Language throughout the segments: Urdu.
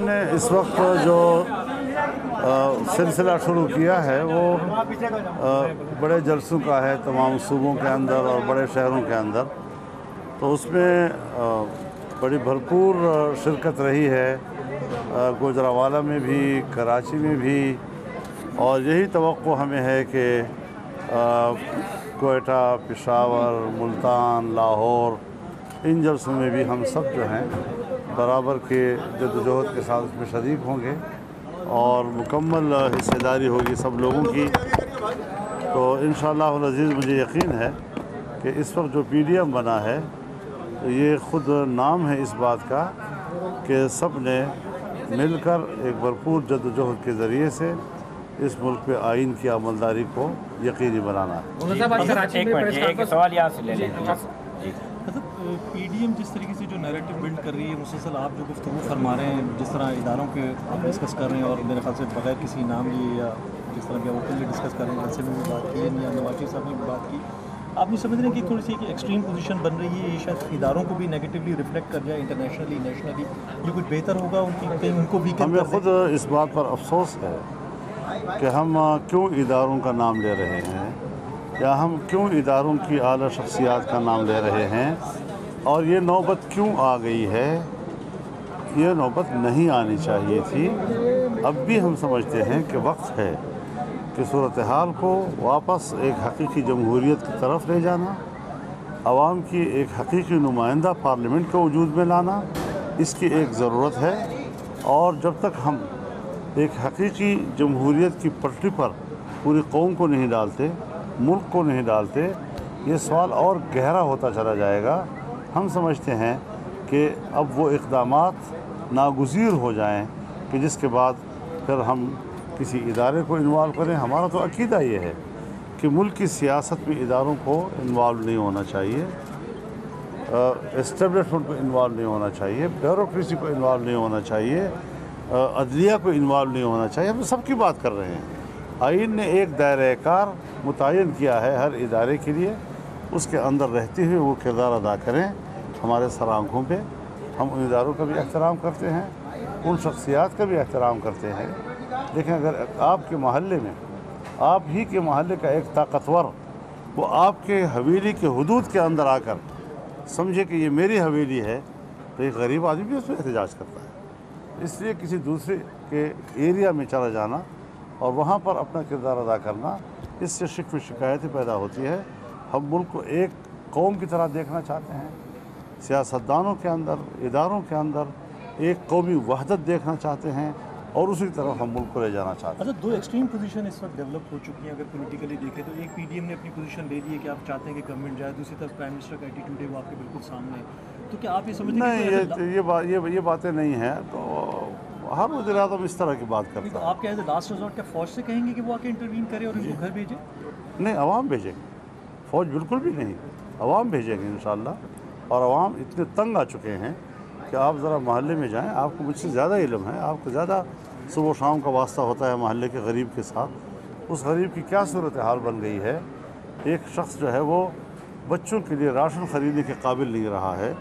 نے اس وقت جو سلسلہ شروع کیا ہے وہ بڑے جلسوں کا ہے تمام صوبوں کے اندر اور بڑے شہروں کے اندر، تو اس میں بڑی بھرپور شرکت رہی ہے، گوجرانوالہ میں بھی، کراچی میں بھی، اور یہی توقع ہمیں ہے کہ کوئٹہ، پشاور، ملتان، لاہور، ان جلسوں میں بھی ہم سب جو ہیں برابر کے جدوجہد کے ساتھ اس میں شریک ہوں گے اور مکمل حصہ داری ہوگی سب لوگوں کی۔ تو انشاءاللہ العزیز مجھے یقین ہے کہ اس وقت جو پی ڈی ایم بنا ہے تو یہ خود نام ہے اس بات کا کہ سب نے مل کر ایک بھرپور جدوجہد کے ذریعے سے اس ملک پہ آئین کی عملداری کو یقینی بنانا ہے۔ ایک سوال یہاں سے لے لیں۔ پی ڈی ایم جس طریقے سے جو نیریٹو بلڈ کر رہی ہے، مسلسل آپ جو گفتگو فرما رہے ہیں، جس طرح اداروں کے آپ ڈسکس کر رہے ہیں اور میرے خیال سے بغیر کسی نام لیے یا جس طرح کہ اوپنلی ڈسکس کر رہے ہیں، جیسے میں بھی بات کی یا نواز شریف صاحب نے بھی بات کی، آپ نہیں سمجھ رہے ہیں کہ تھوڑی سی ایک ایکسٹریم پوزیشن بن رہی ہے، یہ شاید اداروں کو بھی نیگیٹولی ریفلیکٹ کر جائے انٹرنیشنلی نیشنلی، یہ کچھ بہتر ہوگا ان کی کہیں ان کو ویکن؟ ہمیں خود اس بات پر افسوس ہے کہ ہم کیوں اداروں کا نام لے رہے ہیں یا ہم کیوں اداروں کی اعلیٰ شخصیات کا نام لے رہے ہیں، اور یہ نوبت کیوں آ گئی ہے۔ یہ نوبت نہیں آنی چاہیے تھی۔ اب بھی ہم سمجھتے ہیں کہ وقت ہے کہ صورتحال کو واپس ایک حقیقی جمہوریت کی طرف لے جانا، عوام کی ایک حقیقی نمائندہ پارلیمنٹ کو وجود میں لانا، اس کی ایک ضرورت ہے۔ اور جب تک ہم ایک حقیقی جمہوریت کی پٹری پر پوری قوم کو نہیں ڈالتے، ملک کو نہیں ڈالتے، یہ سوال اور گہرا ہوتا چلا جائے گا۔ ہم سمجھتے ہیں کہ اب وہ اقدامات ناگزیر ہو جائیں کہ جس کے بعد پھر ہم کسی ادارے کو انوالو کریں۔ ہمارا تو عقیدہ یہ ہے کہ ملک کی سیاست میں اداروں کو انوالو نہیں ہونا چاہیے، اسٹیبلشمنٹ کو انوالو نہیں ہونا چاہیے، بیوروکریسی کو انوالو نہیں ہونا چاہیے، عدلیہ کو انوالو نہیں ہونا چاہیے۔ ہم سب کی بات کر رہے ہیں۔ آئین نے ایک دائرہ کار متعین کیا ہے ہر ادارے کے لیے، اس کے اندر رہتے ہوئے وہ کردار ادا کریں ہمارے سر آنکھوں پہ۔ ہم ان اداروں کا بھی احترام کرتے ہیں، ان شخصیات کا بھی احترام کرتے ہیں، لیکن اگر آپ کے محلے میں، آپ ہی کے محلے کا ایک طاقتور وہ آپ کے حویلی کے حدود کے اندر آ کر سمجھے کہ یہ میری حویلی ہے، تو ایک غریب آدمی بھی اس میں احتجاج کرتا ہے۔ اس لیے کسی دوسرے کے ایریا میں چلا جانا اور وہاں پر اپنا کردار ادا کرنا، اس سے شکوے شکایتیں پیدا ہوتی ہے۔ ہم ملک کو ایک قوم کی طرح دیکھنا چاہتے ہیں، سیاستدانوں کے اندر، اداروں کے اندر ایک قومی وحدت دیکھنا چاہتے ہیں، اور اسی طرف ہم ملک کو لے جانا چاہتے ہیں۔ اچھا، دو ایکسٹریم پوزیشن اس وقت ڈیولپ ہو چکی ہیں۔ اگر پولیٹیکلی دیکھیں تو ایک پی ڈی ایم نے اپنی پوزیشن لے لی ہے کہ آپ چاہتے ہیں کہ گورنمنٹ جائے، دوسری طرف پرائم منسٹر کا ایٹیٹیوڈ ہے وہ آپ کے بالکل سامنے ہے، تو کیا آپ یہ سمجھتے ہیں کہ نہیں، یہ باتیں نہیں ہیں، تو ہر وزیر اعظم اس طرح کی بات کرتا ہے۔ تو آپ کیا ایز اے لاسٹ ریزورٹ کیا فوج سے کہیں گے کہ وہ آ کے انٹروین کرے اور ان کو گھر بھیجے؟ نہیں، عوام بھیجیں گے، فوج بالکل بھی نہیں، عوام بھیجیں گے انشاءاللہ۔ اور عوام اتنے تنگ آ چکے ہیں کہ آپ ذرا محلے میں جائیں، آپ کو مجھ سے زیادہ علم ہے، آپ کو زیادہ صبح و شام کا واسطہ ہوتا ہے محلے کے غریب کے ساتھ۔ اس غریب کی کیا صورتحال بن گئی ہے۔ ایک شخص جو ہے وہ بچوں کے لیے راشن خریدنے کے قابل نہیں رہا ہے،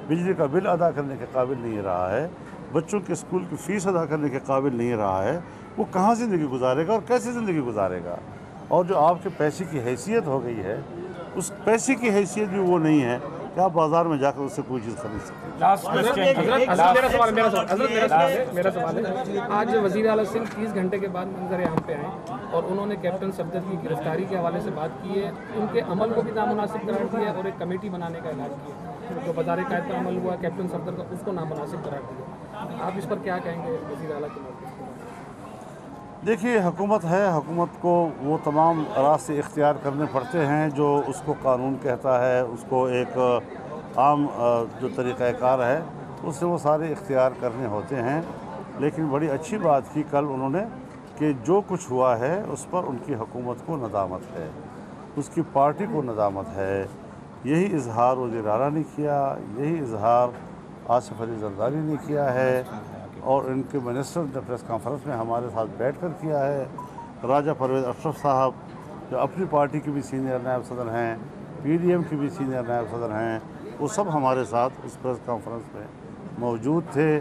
بجلی کا بل ادا کرنے کے قابل نہیں رہا ہے، بچوں کے اسکول کی فیس ادا کرنے کے قابل نہیں رہا ہے۔ وہ کہاں زندگی گزارے گا اور کیسے زندگی گزارے گا؟ اور جو آپ کے پیسے کی حیثیت ہو گئی ہے، اس پیسے کی حیثیت بھی وہ نہیں ہے کہ آپ بازار میں جا کر اس سے کوئی چیز خرید سکیں۔ میرا سوال ہے، آج وزیر اعلیٰ سنگھ 30 گھنٹے کے بعد منظر عام پہ آئے اور انہوں نے کیپٹن صفدر کی گرفتاری کے حوالے سے بات کی ہے، ان کے عمل کو بھی نامناسب قرار دیا اور ایک کمیٹی بنانے کا اعلان کیا جو بازار قائد پر عمل ہوا کیپٹن صفدر کا، اس کو نامناسب قرار دیا۔ آپ اس پر کیا کہیں گے وزیر اعلیٰ کے موقع؟ دیکھیے، حکومت ہے، حکومت کو وہ تمام راستے اختیار کرنے پڑتے ہیں جو اس کو قانون کہتا ہے، اس کو ایک عام جو طریقہ کار ہے اس سے وہ سارے اختیار کرنے ہوتے ہیں۔ لیکن بڑی اچھی بات کی کل انہوں نے کہ جو کچھ ہوا ہے اس پر ان کی حکومت کو ندامت ہے، اس کی پارٹی کو ندامت ہے۔ یہی اظہار وزیر اعلیٰ نے کیا، یہی اظہار آصف علی زرداری نے کیا ہے، اور ان کے منسٹر نے پریس کانفرنس میں ہمارے ساتھ بیٹھ کر کیا ہے۔ راجہ پرویز اشرف صاحب جو اپنی پارٹی کے بھی سینئر نائب صدر ہیں، پی ڈی ایم کے بھی سینئر نائب صدر ہیں، وہ سب ہمارے ساتھ اس پریس کانفرنس میں موجود تھے۔